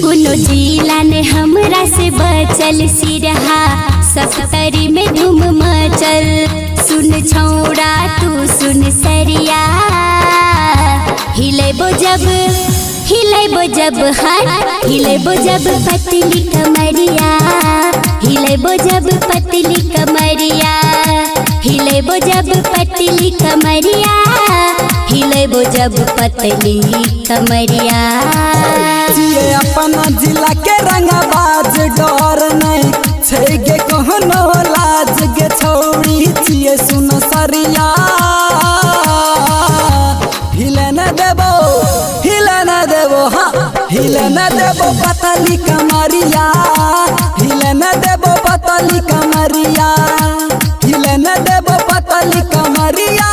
कोनो जिला ने हमरा से बचल सिरहा सफ्तरी में धूम मचल। सुन छौड़ा तू सुन सरिया हिलेबो जब हाथ हिलेबो जब पतली कमरिया हिलेबो जब पतली कमरिया हिलेबो जब पतली कमरिया हिलेबो जब पतली कमरिया। जिए अपना जिला के रंगबाज डर नहीं छे गे कहनो लाज गे छौड़ी जिए सुन सरिया हिले न देबो हाँ हिले न देबो पतली कमरिया हिले न देबो पतली कमरिया हिले न देबो पतली कमरिया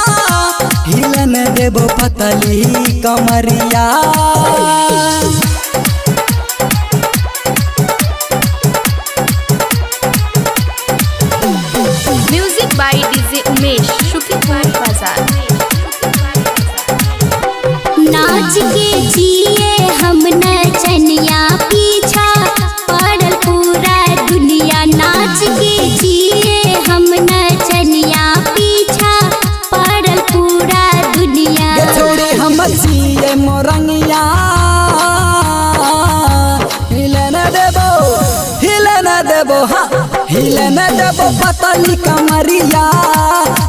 हिले न देबो पतली कमरिया। म्यूजिक बाय डीजे उमेश शुक्रिया बाजार। नाच के जिए हम नचनिया पीछा पड़ल पूरा दुनिया। नाच के जिए हम नचनिया पीछा पड़ल पूरा दुनिया। छोड़े हम जिए मोरंगिया हिले न देबो हाँ हिले न देबो पतली कमरिया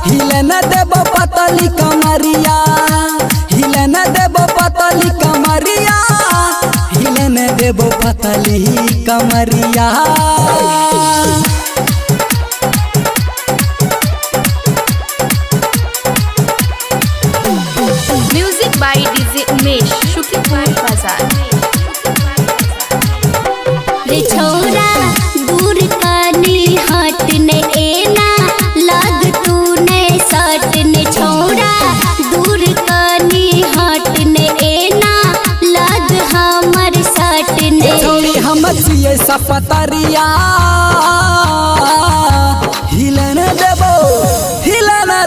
हिले न देबो पतली कमरिया हिले न देबो पतली कमरिया हिले न देबो पतली कमरिया। म्यूजिक बाय डीजे उमेश शुक्रिया बाजार। रे छोरा दूर कानी हट ने एना लग तू ने सट ने छोरा दूर कानी हट ने एना लग हमर सट ने। छोड़ी हम जिए सपतरिया हिले न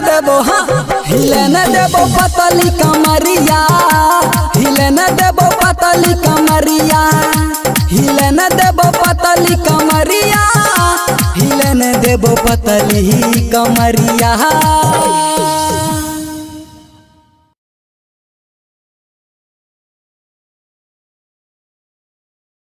देबो हाँ हिले न देबो पतली कमरिया हिले न देबो पतली कमरिया हिले न देबो पतली कमरिया हिले न देबो पतली कमरिया।